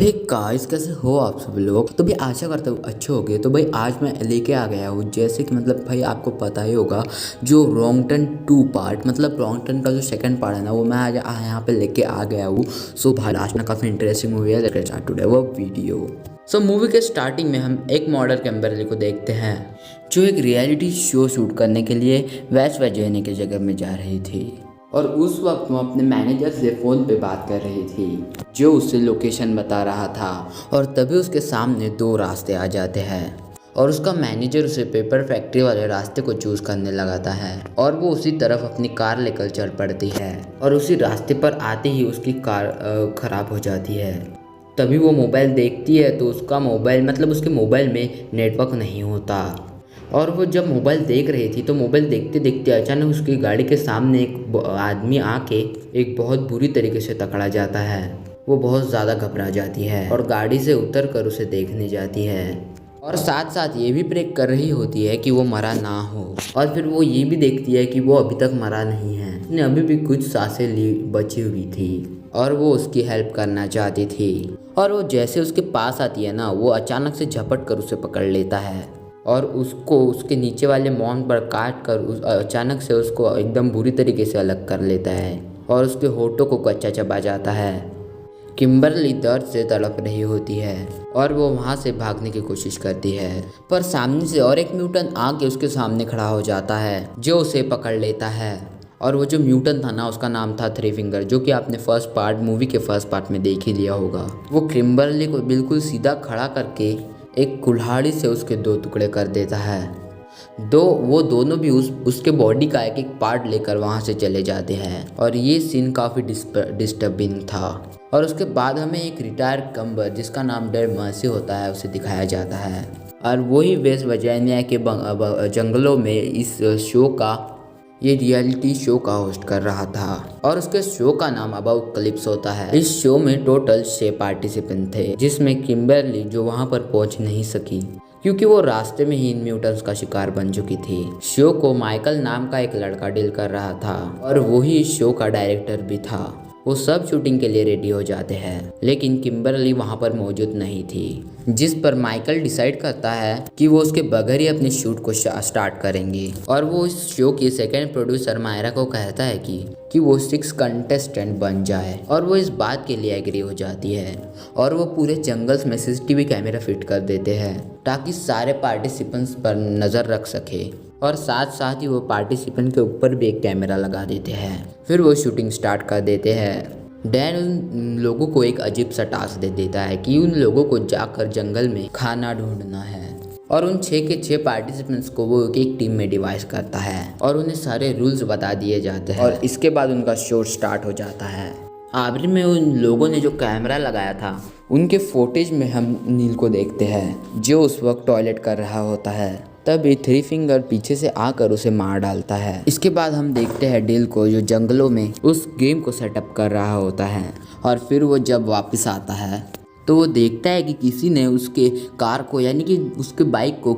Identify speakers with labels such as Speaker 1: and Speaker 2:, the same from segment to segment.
Speaker 1: Hey guys, कैसे हो आप सब लोग। तो भाई आशा करता हूँ अच्छे होगे। तो भाई आज मैं लेके आ गया हूँ, जैसे कि मतलब भाई आपको पता ही होगा, जो रॉन्ग टर्न 2 पार्ट, मतलब रॉन्ग टर्न का जो सेकंड पार्ट है ना, वो मैं आज यहाँ पे लेके आ गया हूँ। सो भाई लास्ट में काफ़ी इंटरेस्टिंग मूवी है, लेट्स स्टार्ट टुडे वो वीडियो। सो मूवी के स्टार्टिंग में हम एक मॉडल कैम्बरली को देखते हैं, जो एक रियलिटी शो शूट करने के लिए वेस्ट वर्जीनिया की जगह में जा रही थी। और उस वक्त वो अपने मैनेजर से फ़ोन पे बात कर रही थी, जो उसे लोकेशन बता रहा था। और तभी उसके सामने दो रास्ते आ जाते हैं और उसका मैनेजर उसे पेपर फैक्ट्री वाले रास्ते को चूज़ करने लगाता है और वो उसी तरफ अपनी कार लेकर चल पड़ती है। और उसी रास्ते पर आते ही उसकी कार ख़राब हो जाती है। तभी वो मोबाइल देखती है तो उसका मोबाइल, मतलब उसके मोबाइल में नेटवर्क नहीं होता। और वो जब मोबाइल देख रही थी तो मोबाइल देखते देखते अचानक उसकी गाड़ी के सामने एक आदमी आके एक बहुत बुरी तरीके से टकरा जाता है। वो बहुत ज़्यादा घबरा जाती है और गाड़ी से उतर कर उसे देखने जाती है और साथ साथ ये भी प्रे कर रही होती है कि वो मरा ना हो। और फिर वो ये भी देखती है कि वो अभी तक मरा नहीं है, उसने अभी भी कुछ सांसें ली बची हुई थी और वो उसकी हेल्प करना चाहती थी। और वो जैसे उसके पास आती है ना, वो अचानक से झपट कर उसे पकड़ लेता है और उसको उसके नीचे वाले मौन पर काट कर अचानक से उसको एकदम बुरी तरीके से अलग कर लेता है और उसके होठों को कच्चा चबा जाता है। किम्बरली दर्द से तड़प रही होती है और वो वहाँ से भागने की कोशिश करती है, पर सामने से और एक म्यूटेंट आके उसके सामने खड़ा हो जाता है, जो उसे पकड़ लेता है। और वो जो म्यूटेंट था ना, उसका नाम था थ्री फिंगर, जो कि आपने मूवी के फर्स्ट पार्ट में देख ही लिया होगा। वो किम्बरली को बिल्कुल सीधा खड़ा करके एक कुल्हाड़ी से उसके दो टुकड़े कर देता है। वो दोनों भी उसके बॉडी का एक एक पार्ट लेकर वहाँ से चले जाते हैं और ये सीन काफ़ी डिस्टर्बिंग था। और उसके बाद हमें एक रिटायर्ड कम्बर, जिसका नाम डेड मर्सी होता है, उसे दिखाया जाता है। और वही वेस्ट वर्जीनिया के जंगलों में इस शो का, ये रियलिटी शो का होस्ट कर रहा था और उसके शो का नाम अबाउट क्लिप्स होता है। इस शो में टोटल 6 पार्टिसिपेंट थे, जिसमें किम्बरली, जो वहां पर पहुंच नहीं सकी क्योंकि वो रास्ते में ही इन म्यूटेंट्स का शिकार बन चुकी थी। शो को माइकल नाम का एक लड़का डील कर रहा था और वही इस शो का डायरेक्टर भी था। वो सब शूटिंग के लिए रेडी हो जाते हैं, लेकिन किम्बरली वहाँ पर मौजूद नहीं थी, जिस पर माइकल डिसाइड करता है कि वो उसके बगैर ही अपने शूट को स्टार्ट करेंगे। और वो इस शो की सेकंड प्रोड्यूसर मायरा को कहता है कि वो 6 कंटेस्टेंट बन जाए और वो इस बात के लिए एग्री हो जाती है। और वो पूरे जंगल्स में CCTV कैमरा फिट कर देते हैं ताकि सारे पार्टिसिपेंट्स पर नज़र रख सके, और साथ साथ ही वो पार्टिसिपेंट के ऊपर भी एक कैमरा लगा देते हैं। फिर वो शूटिंग स्टार्ट कर देते हैं। डैन उन लोगों को एक अजीब सा टास्क दे देता है कि उन लोगों को जाकर जंगल में खाना ढूंढना है और उन 6 के 6 पार्टिसिपेंट्स को वो एक टीम में डिवाइड करता है और उन्हें सारे रूल्स बता दिए जाते हैं और इसके बाद उनका शो स्टार्ट हो जाता है। आखिर में उन लोगों ने जो कैमरा लगाया था, उनके फुटेज में हम नील को देखते हैं, जो उस वक्त टॉयलेट कर रहा होता है। तभी थ्री फिंगर पीछे से आकर उसे मार डालता है। इसके बाद हम देखते हैं डिल को, जो जंगलों में उस गेम को सेटअप कर रहा होता है। और फिर वो जब वापस आता है तो वो देखता है कि किसी ने उसके कार को, यानी कि उसके बाइक को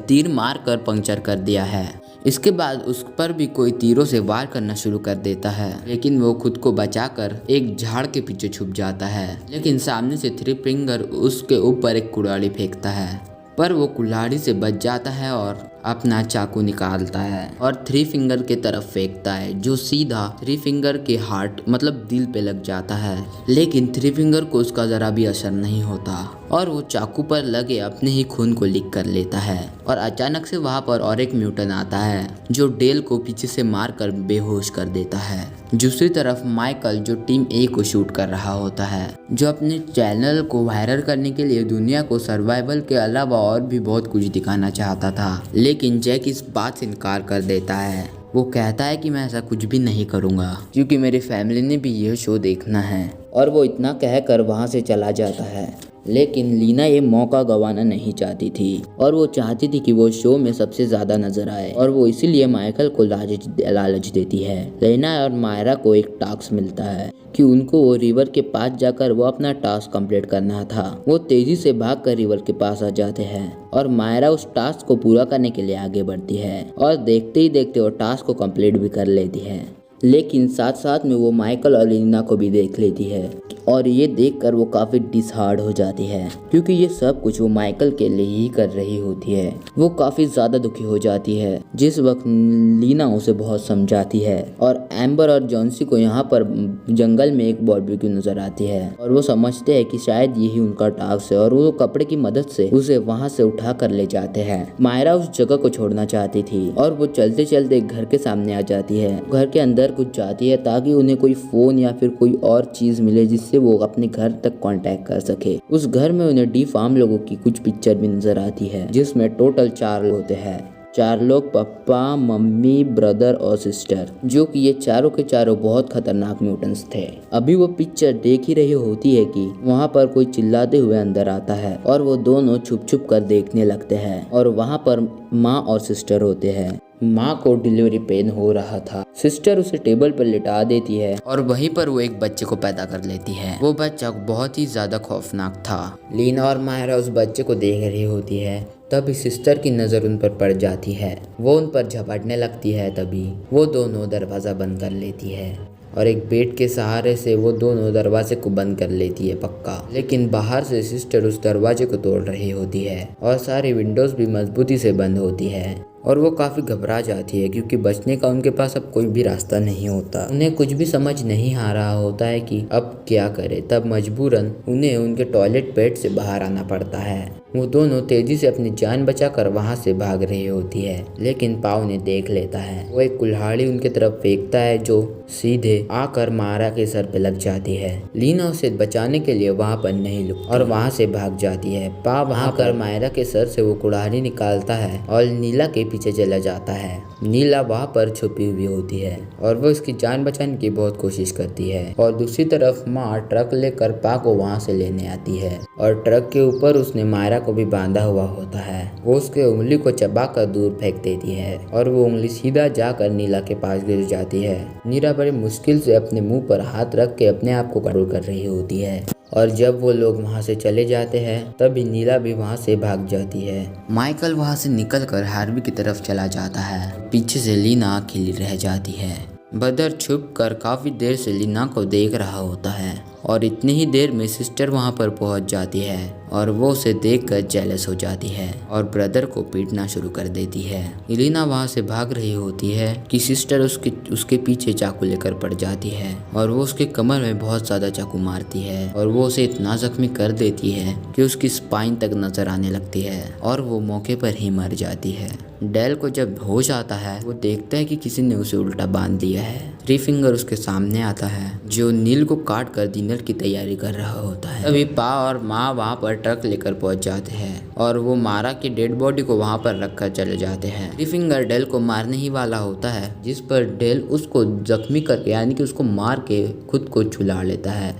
Speaker 1: तीर मार कर पंक्चर कर दिया है। इसके बाद उस पर भी कोई तीरों से वार करना शुरू कर देता है, लेकिन वो खुद को बचाकर एक झाड़ के पीछे छुप जाता है। लेकिन सामने से थ्री फिंगर उसके ऊपर एक कुल्हाड़ी फेंकता है, पर वो कुल्हाड़ी से बच जाता है और अपना चाकू निकालता है और थ्री फिंगर के तरफ फेंकता है, जो सीधा थ्री फिंगर के हार्ट, मतलब दिल पे लग जाता है। लेकिन थ्री फिंगर को उसका जरा भी असर नहीं होता और वो चाकू पर लगे अपने ही खून को लीक कर लेता है। और अचानक से वहाँ पर और एक म्यूटेंट आता है, जो डेल को पीछे से मारकर बेहोश कर देता है। दूसरी तरफ माइकल, जो टीम ए को शूट कर रहा होता है, जो अपने चैनल को वायरल करने के लिए दुनिया को सर्वाइवल के अलावा और भी बहुत कुछ दिखाना चाहता था, लेकिन जैक इस बात से इनकार कर देता है। वो कहता है कि मैं ऐसा कुछ भी नहीं करूँगा क्योंकि मेरी फैमिली ने भी यह शो देखना है। और वो इतना कहकर वहाँ से चला जाता है। लेकिन लीना ये मौका गंवाना नहीं चाहती थी और वो चाहती थी कि वो शो में सबसे ज़्यादा नजर आए, और वो इसीलिए माइकल को लालच देती है। लीना और मायरा को एक टास्क मिलता है कि उनको वो रिवर के पास जाकर वो अपना टास्क कंप्लीट करना था। वो तेजी से भागकर रिवर के पास आ जाते हैं और मायरा उस टास्क को पूरा करने के लिए आगे बढ़ती है और देखते ही देखते वो टास्क को कंप्लीट भी कर लेती है। लेकिन साथ साथ में वो माइकल और लीना को भी देख लेती है और ये देखकर वो काफ़ी डिसहार्ड हो जाती है क्योंकि ये सब कुछ वो माइकल के लिए ही कर रही होती है। वो काफ़ी ज़्यादा दुखी हो जाती है जिस वक्त लीना उसे बहुत समझाती है और एम्बर और जॉन्सी को यहाँ पर जंगल में एक बारबेक्यू नजर आती है और वो समझते हैं कि शायद यही उनका टास्क है और वो कपड़े की मदद से उसे वहाँ से उठा कर ले जाते हैं। मायरा उस जगह को छोड़ना चाहती थी और वो चलते चलते एक घर के सामने आ जाती है। घर के अंदर कुछ जाती है ताकि उन्हें कोई फोन या फिर कोई और चीज मिले जिससे वो अपने घर तक कांटेक्ट कर सके। उस घर में उन्हें डी फार्म लोगों की कुछ पिक्चर भी नजर आती है जिसमें टोटल 4 लोग होते हैं। 4 लोग पापा, मम्मी, ब्रदर और सिस्टर, जो कि ये चारों के चारों बहुत खतरनाक म्यूटेंट्स थे। अभी वो पिक्चर देख ही रही होती है कि वहाँ पर कोई चिल्लाते हुए अंदर आता है और वो दोनों छुप छुप कर देखने लगते हैं और वहाँ पर माँ और सिस्टर होते हैं। माँ को डिलीवरी पेन हो रहा था। सिस्टर उसे टेबल पर लिटा देती है और वहीं पर वो एक बच्चे को पैदा कर लेती है। वो बच्चा बहुत ही ज्यादा खौफनाक था। लीना और मायरा उस बच्चे को देख रही होती है। तभी सिस्टर की नज़र उन पर पड़ जाती है। वो उन पर झपटने लगती है। तभी वो दोनों दरवाज़ा बंद कर लेती है और एक बेड के सहारे से वो दोनों दरवाजे को बंद कर लेती है पक्का। लेकिन बाहर से सिस्टर उस दरवाजे को तोड़ रही होती है और सारी विंडोज़ भी मजबूती से बंद होती है और वो काफ़ी घबरा जाती है क्योंकि बचने का उनके पास अब कोई भी रास्ता नहीं होता। उन्हें कुछ भी समझ नहीं आ रहा होता है कि अब क्या करे। तब मजबूरन उन्हें उनके टॉयलेट बेड से बाहर आना पड़ता है। वो दोनों तेजी से अपनी जान बचाकर वहां से भाग रही होती है लेकिन पाव उन्हें देख लेता है। वो एक कुल्हाड़ी उनके तरफ फेंकता है जो सीधे आकर मायरा के सर पे लग जाती है। लीना उसे बचाने के लिए वहां पर नहीं रुकती और वहां से भाग जाती है। पाव वहां कर मायरा के सर से वो कुल्हाड़ी निकालता है और नीला के पीछे चला जाता है। नीला वहां पर छुपी हुई होती है और वो इसकी जान बचाने की बहुत कोशिश करती है और दूसरी तरफ माँ ट्रक लेकर पा को वहां से लेने आती है और ट्रक के ऊपर उसने मायरा को भी बांधा हुआ होता है। वो उसके उंगली को चबाकर दूर फेंक देती है और वो उंगली सीधा जाकर नीला के पास गिर जाती है। नीला बड़ी मुश्किल से अपने मुंह पर हाथ रख के अपने आप को कंट्रोल कर रही होती है और जब वो लोग वहाँ से चले जाते हैं तभी नीला भी वहाँ से भाग जाती है। माइकल वहाँ से निकलकर हार्वी की तरफ चला जाता है। पीछे से लीना अकेली रह जाती है। बदर छुप कर काफ़ी देर से लीना को देख रहा होता है और इतनी ही देर में सिस्टर वहां पर पहुंच जाती है और वो उसे देखकर जेलस हो जाती है और ब्रदर को पीटना शुरू कर देती है। लीना वहां से भाग रही होती है कि सिस्टर उसके पीछे चाकू लेकर पड़ जाती है और वो उसके कमर में बहुत ज़्यादा चाकू मारती है और वो उसे इतना जख्मी कर देती है कि उसकी स्पाइन तक नजर आने लगती है और वो मौके पर ही मर जाती है। डेल को जब होश आता है वो देखता है कि किसी ने उसे उल्टा बांध दिया है। थ्री फिंगर उसके सामने आता है जो नील को काट कर डिनर की तैयारी कर रहा होता है। तभी पा और माँ वहाँ पर ट्रक लेकर पहुँच जाते हैं और वो मारा की डेड बॉडी को वहाँ पर रखकर चले जाते हैं। थ्री फिंगर डेल को मारने ही वाला होता है जिस पर डेल उसको जख्मी करके यानी कि उसको मार के खुद को छुला लेता है।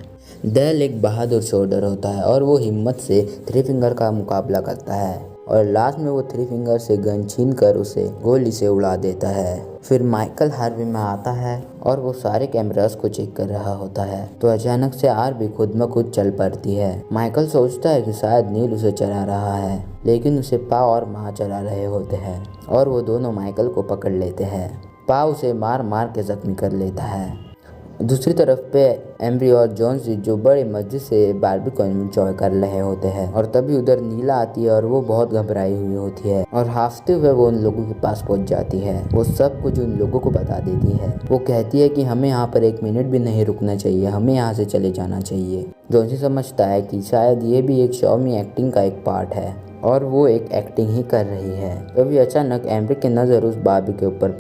Speaker 1: डेल एक बहादुर सोल्जर होता है और वो हिम्मत से थ्री फिंगर का मुकाबला करता है और लास्ट में वो थ्री फिंगर से गन छीन कर उसे गोली से उड़ा देता है। फिर माइकल हार्वी में आता है और वो सारे कैमरास को चेक कर रहा होता है तो अचानक से हार्वी खुद ब खुद चल पड़ती है। माइकल सोचता है कि शायद नील उसे चला रहा है लेकिन उसे पा और माँ चला रहे होते हैं और वो दोनों माइकल को पकड़ लेते हैं। पा उसे मार मार के जख्मी कर लेता है। दूसरी तरफ पे एम्ब्री और जॉन्सी जो बड़े मजे से बारबेक्यू एंजॉय कर रहे होते हैं और तभी उधर नीला आती है और वो बहुत घबराई हुई होती है और हाफते हुए वो उन लोगों के पास पहुंच जाती है। वो सब कुछ उन लोगों को बता देती है। वो कहती है कि हमें यहाँ पर 1 मिनट भी नहीं रुकना चाहिए, हमें यहाँ से चले जाना चाहिए। जॉन्सी समझता है कि शायद ये भी एक शो में एक्टिंग का एक पार्ट है और वो एक एक्टिंग ही कर रही है। तभी अचानक एम्ब्री की नज़र उस बारबी के ऊपर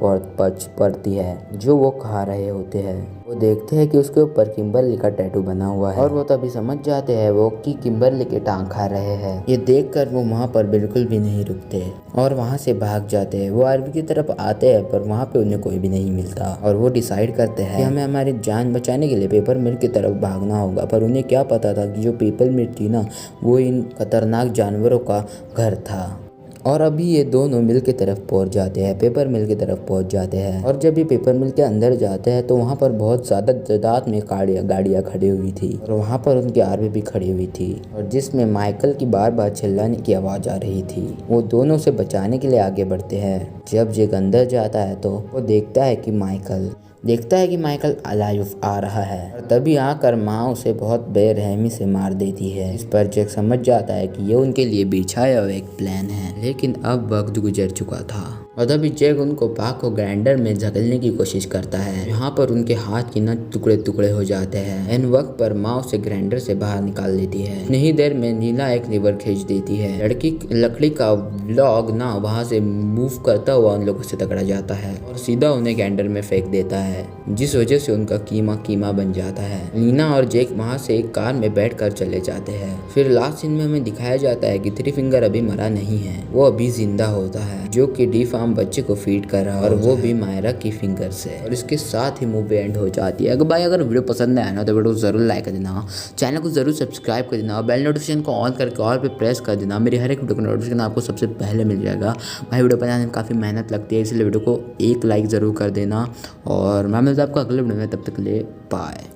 Speaker 1: पड़ती है जो वो खा रहे होते हैं। वो देखते हैं कि उसके ऊपर किम्बरली का टैटू बना हुआ है और वो तभी समझ जाते हैं वो कि किम्बरली के टांग खा रहे हैं। ये देखकर वो वहाँ पर बिल्कुल भी नहीं रुकते और वहाँ से भाग जाते हैं। वो आर्मी की तरफ आते हैं पर वहाँ पे उन्हें कोई भी नहीं मिलता और वो डिसाइड करते हैं कि हमें हमारी जान बचाने के लिए पेपर मिल की तरफ भागना होगा। पर उन्हें क्या पता था कि जो पेपर मिल थी ना वो इन खतरनाक जानवरों का घर था। और अभी ये दोनों मिल की तरफ पहुंच जाते हैं, पेपर मिल की तरफ पहुंच जाते हैं और जब ये पेपर मिल के अंदर जाते हैं तो वहाँ पर बहुत ज़्यादा तादाद में गाड़ियाँ खड़ी हुई थी और वहाँ पर उनकी आर्मी भी खड़ी हुई थी और जिसमें माइकल की बार बार चिल्लाने की आवाज़ आ रही थी। वो दोनों से बचाने के लिए आगे बढ़ते हैं। जब जैक अंदर जाता है तो वो देखता है कि माइकल देखता है कि माइकल अलाइव आ रहा है और तभी आकर माँ उसे बहुत बेरहमी से मार देती है। इस पर जैक समझ जाता है कि ये उनके लिए बिछाया हुआ एक प्लान है, लेकिन अब वक्त गुजर चुका था और तभी जैक उनको पाक को ग्राइंडर में धकेलने की कोशिश करता है। यहाँ पर उनके हाथ की न टुकड़े टुकड़े हो जाते हैं। इन वक्त पर माँ उसे ग्राइंडर से बाहर निकाल देती है। नहीं देर में नीला एक लीवर खींच देती है। लड़की लकड़ी का लॉग ना वहाँ से मूव करता हुआ उन लोगों से टकरा जाता है और सीधा उन्हें ग्राइंडर में फेंक देता है, जिस वजह से उनका कीमा कीमा बन जाता है। लीना और जैक वहाँ से एक कार में बैठकर चले जाते हैं। फिर लास्ट सीन में हमें दिखाया जाता है कि थ्री फिंगर अभी मरा नहीं है, वो अभी जिंदा होता है, जो कि डी फार्म बच्चे को फीड कर रहा है और वो भी मायरा की फिंगर से। और इसके साथ ही मूवी एंड हो जाती है। अगर वीडियो पसंद आया ना तो वीडियो को जरूर लाइक कर देना, चैनल को जरूर सब्सक्राइब कर देना और बेल नोटिफिकेशन को ऑन करके ऑल पे प्रेस कर देना। मेरी हर एक वीडियो का नोटिफिकेशन आपको सबसे पहले मिल जाएगा। भाई वीडियो बनाने में काफ़ी मेहनत लगती है, इसलिए वीडियो को एक लाइक ज़रूर कर देना और मैं मिलता हूं आपको अगले वीडियो में। तब तक के लिए बाय।